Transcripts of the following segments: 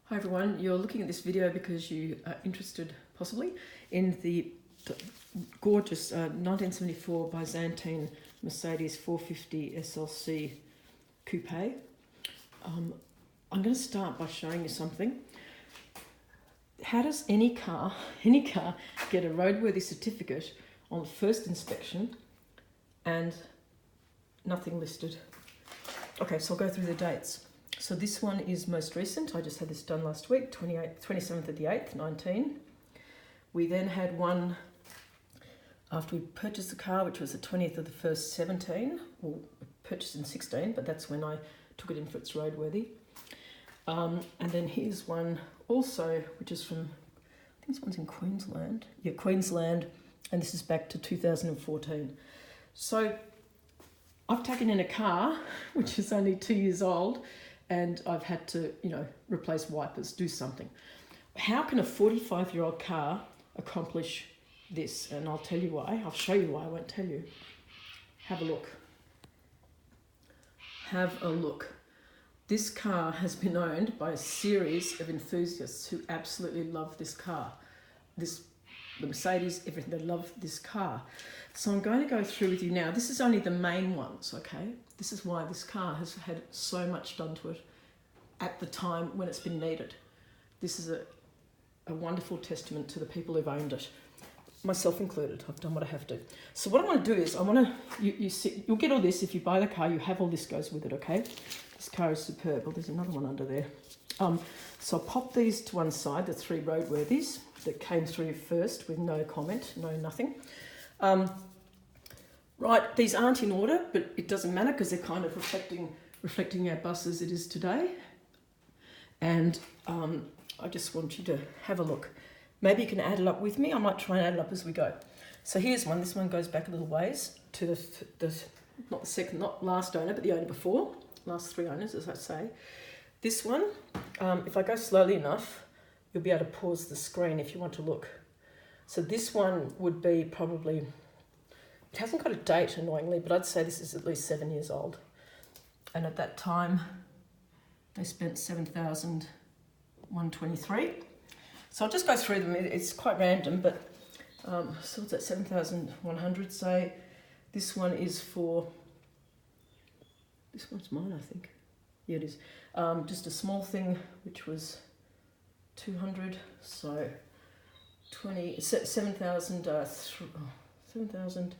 Hi everyone, you're looking at this video because you are interested possibly in the gorgeous 1974 Byzantine Mercedes 450 SLC Coupe. I'm going to start by showing you something. How does any car get a roadworthy certificate on first inspection and nothing listed? Okay, so I'll go through the dates. So this one is most recent. I just had this done last week, 27th of the 8th, 19. We then had one after we purchased the car, which was the 20th of the 1st, 17. Well, purchased in 16, but that's when I took it in for its roadworthy. And then here's one also, which is from, I think this one's in Queensland. Yeah, Queensland, and this is back to 2014. So I've taken in a car, which is only 2 years old, and I've had to, replace wipers, do something. How can a 45-year-old car accomplish this? And I'll tell you why. I'll show you why. I won't tell you. Have a look. Have a look. This car has been owned by a series of enthusiasts who absolutely love this car. The Mercedes, everything, they love this car. So I'm going to go through with you now. This is only the main ones, okay? This is why this car has had so much done to it at the time when it's been needed. This is a wonderful testament to the people who've owned it, myself included. I've done what I have to. So what I want to do is you'll get all this if you buy the car. You have all this goes with it, okay? This car is superb. Well, there's another one under there. So I'll pop these to one side, the three roadworthies that came through first with no comment, no nothing. Right, these aren't in order, but it doesn't matter because they're kind of reflecting our bus as it is today. And I just want you to have a look. Maybe you can add it up with me. I might try and add it up as we go. So here's one. This one goes back a little ways to not last owner, but the owner before. Last three owners, as I say. This one, if I go slowly enough, you'll be able to pause the screen if you want to look. So this one would be probably, it hasn't got a date annoyingly, but I'd say this is at least 7 years old. And at that time, they spent $7,123. So I'll just go through them. It's quite random, but so it's at 7,100. Say this one is for, this one's mine, I think. Yeah, it is. Just a small thing, which was 200. So 7,000,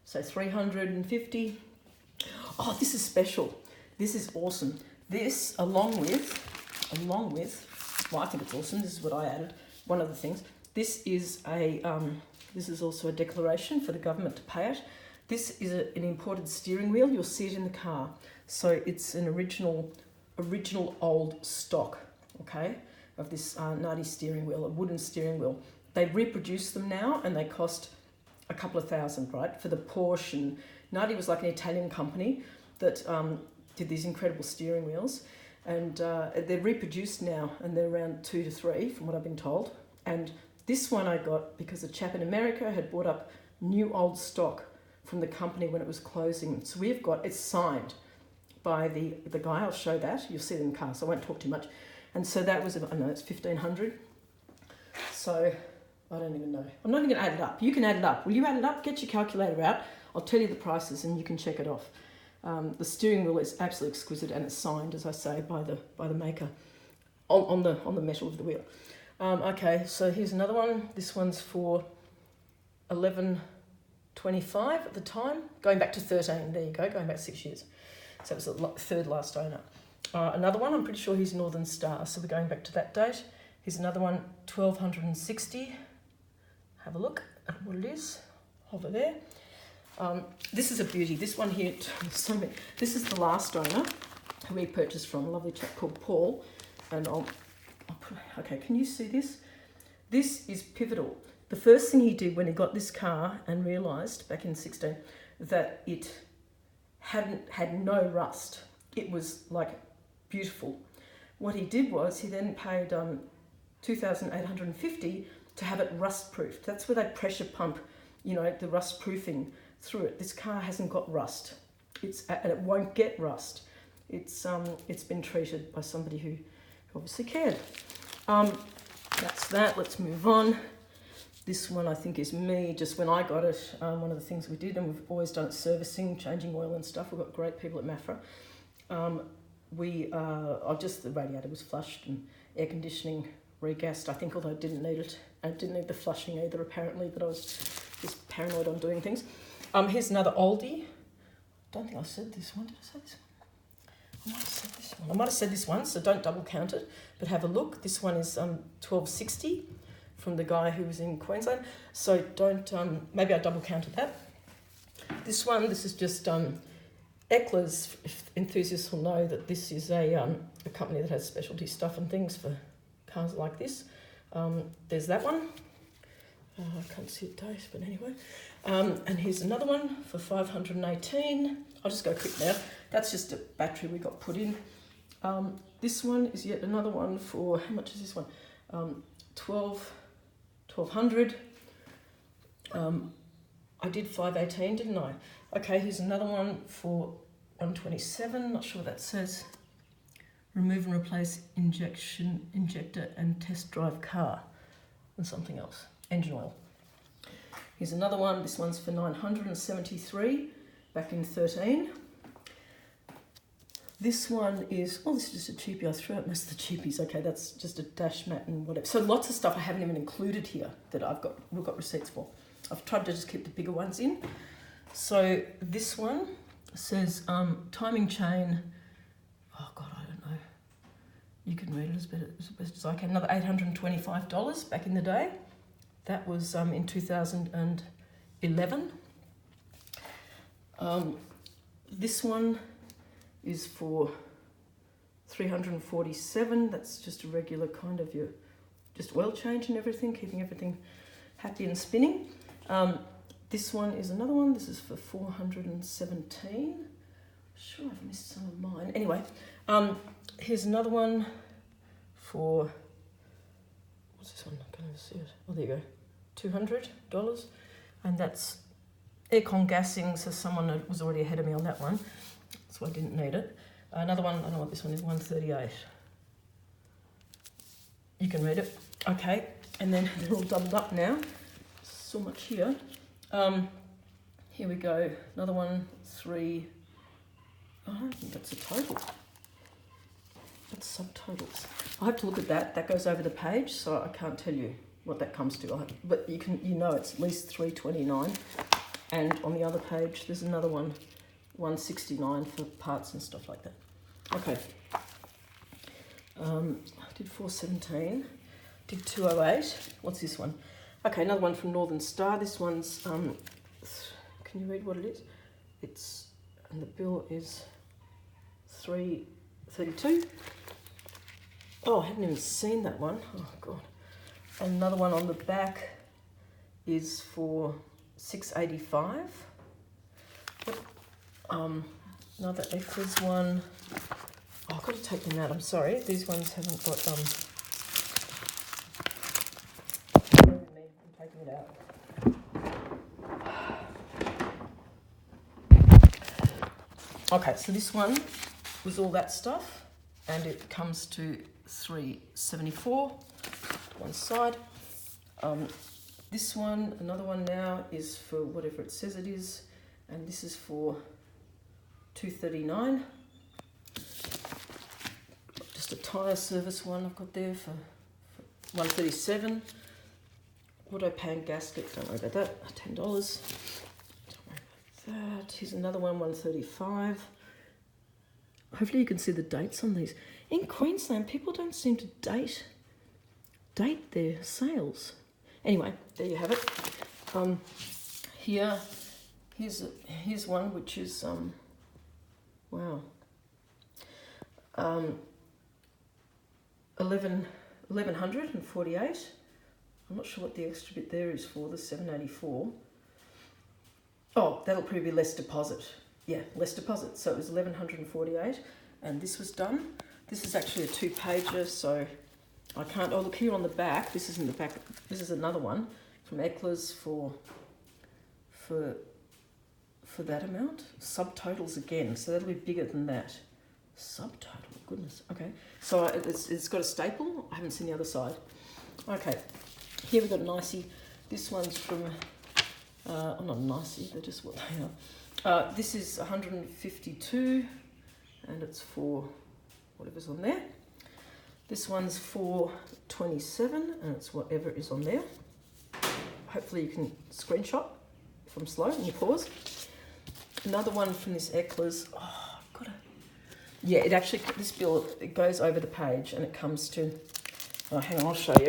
say 350. Oh, this is special. This is awesome. This, along with, well, I think it's awesome. This is what I added. One of the things. This is this is also a declaration for the government to pay it. This is an imported steering wheel. You'll see it in the car. So it's an original old stock, okay, of this Nardi steering wheel, a wooden steering wheel. They reproduce them now, and they cost a couple of thousand, right, for the Porsche. And Nardi was like an Italian company that did these incredible steering wheels, and they're reproduced now, and they're around 2 to 3 from what I've been told. And this one I got because a chap in America had bought up new old stock from the company when it was closing. So we've got, it's signed by the guy. I'll show that. You'll see it in the car, so I won't talk too much. And so that was, I know it's 1,500. So I don't even know. I'm not even going to add it up. You can add it up. Will you add it up? Get your calculator out. I'll tell you the prices and you can check it off. The steering wheel is absolutely exquisite, and it's signed, as I say, by the maker on the metal of the wheel. Okay, so here's another one. This one's for 11.25 at the time, going back to 13. There you go, going back 6 years. So it was the third last owner. Another one, I'm pretty sure he's Northern Star, so we're going back to that date. Here's another one, 1,260. Have a look at what it is. Hover there. This is a beauty. This one here, this is the last owner who we purchased from, a lovely chap called Paul. And I'll put, okay, can you see this? This is pivotal. The first thing he did when he got this car and realised back in 16 that it had no rust. It was like beautiful. What he did was he then paid $2,850 to have it rust proofed. That's where they pressure pump, the rust proofing through it. This car hasn't got rust. And it won't get rust. It's been treated by somebody who obviously cared. That's that. Let's move on. This one I think is me, just when I got it, one of the things we did, and we've always done it, servicing, changing oil and stuff. We've got great people at Mafra. The radiator was flushed and air conditioning regassed, I think, although I didn't need it. I didn't need the flushing either, apparently, but I was just paranoid on doing things. Here's another oldie. I don't think I said this one. Did I say this one? I might have said this one. I might have said this one, so don't double count it, but have a look. This one is 1260 from the guy who was in Queensland. So don't, maybe I double counted that. This is just Eckler's. Enthusiasts will know that this is a company that has specialty stuff and things for cars like this. There's that one. I can't see a date, but anyway. And here's another one for 518. I'll just go quick now. That's just a battery we got put in. This one is yet another one for, how much is this one? 1200. I did 518, didn't I? Okay, here's another one for 127. Not sure what that says. Remove and replace injector and test drive car, and something else. Engine oil. Here's another one. This one's for 973, back in 13. This one is, this is just a cheapie. I threw out most of the cheapies. Okay, that's just a dash mat and whatever. So lots of stuff I haven't even included here that we've got receipts for. I've tried to just keep the bigger ones in. So this one says timing chain. Oh God, I don't know. You can read it as best as I can. Another $825 back in the day. That was in 2011. This one is for 347. That's just a regular kind of just oil change and everything, keeping everything happy and spinning. This one is another one. This is for 417. I'm sure I've missed some of mine. Anyway, here's another one for, what's this one? I can't even see it. Oh, there you go. $200. And that's aircon gassing, so someone was already ahead of me on that one. So I didn't need it. Another one, I don't know what this one is, 138. You can read it. Okay, and then they're all doubled up now. So much here. Here we go. Another one, 3. Oh, I don't think that's a total. That's subtotals. I have to look at that. That goes over the page, so I can't tell you what that comes to. But you know it's at least 329. And on the other page, there's another one, 169 for parts and stuff like that. Okay. I did 417. Did 208. What's this one? Okay, another one from Northern Star. This one's, can you read what it is? And the bill is 332. Oh, I hadn't even seen that one. Oh, God. And another one on the back is for 685. Yep. Another Eckler's one. Oh, I've got to take them out. I'm sorry. These ones haven't got, I'm taking it out. Okay, so this one was all that stuff, and it comes to 374 to one side. This one, another one now, is for whatever it says it is, and this is for 239. Just a tyre service one I've got there for 137. Auto pan gasket, don't worry about that, $10. Don't worry about that. Here's another one, 135. Hopefully you can see the dates on these. In Queensland, people don't seem to date their sales. Anyway, there you have it. Here's one which is wow. 1148. I'm not sure what the extra bit there is for, the 784. Oh, that'll probably be less deposit. Yeah, less deposit. So it was 1148, and this was done. This is actually a 2-pager, so I can't. Oh, look here on the back. This isn't the back. This is another one from Eckler's for that amount. Subtotals again, so that'll be bigger than that. Subtotal. goodness. Okay, so it's got a staple. I haven't seen the other side. Okay, here we've got a nicey. This one's from, not a nicey, they're just what they are. This is 152, and it's for whatever's on there. This one's for 27, and it's whatever is on there. Hopefully you can screenshot if I'm slow and you pause. Another one from this Eckler's. Oh, I've got to... Yeah, it actually, this bill, it goes over the page and it comes to... Oh, hang on, I'll show you.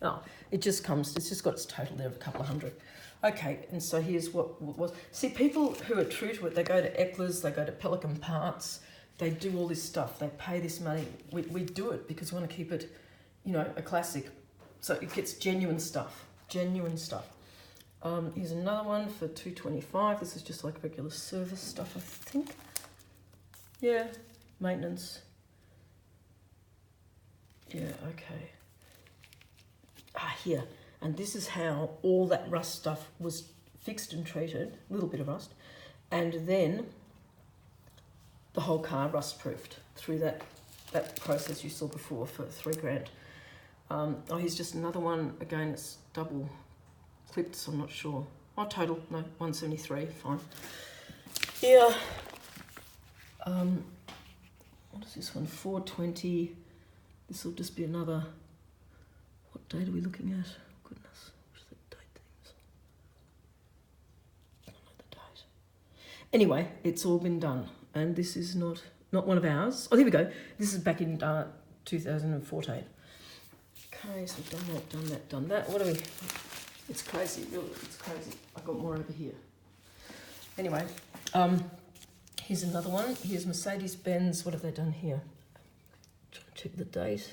Oh, it just comes, it's just got its total there of a couple of hundred. Okay, and so here's what was... See, people who are true to it, they go to Eckler's, they go to Pelican Parts, they do all this stuff, they pay this money. We do it because we want to keep it, you know, a classic. So it gets genuine stuff, Here's another one for $2.25. This is just like regular service stuff, I think. Yeah, maintenance. Yeah, okay. Here. And this is how all that rust stuff was fixed and treated, a little bit of rust, and then the whole car rust proofed through that process you saw before for $3,000. Here's just another one. Again, it's double clipped, so I'm not sure. Oh, total, no, 173, fine. Yeah. What is this one? 420. This will just be another. What date are we looking at? Goodness, what's the date things? I don't know the date. Anyway, it's all been done, and this is not one of ours. Oh, here we go. This is back in 2014. Okay, so done that. What are we? It's crazy, really, it's crazy. I've got more over here. Anyway, here's another one. Here's Mercedes-Benz. What have they done here? Trying to check the date.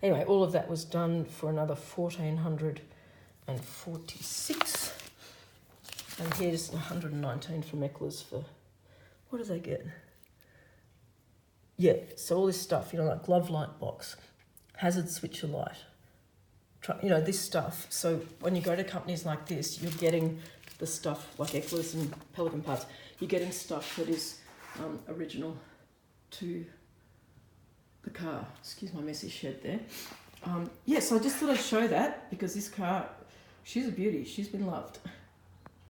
Anyway, all of that was done for another $1,446. And here's 119 from Eckler's for, what do they get? Yeah, so all this stuff, you know, like glove light box, hazard switcher light, you know, this stuff. So when you go to companies like this, you're getting the stuff like Eckler's and Pelican Parts. You're getting stuff that is original to the car. Excuse my messy shed there. Yeah, so I just thought I'd show that because this car, she's a beauty. She's been loved.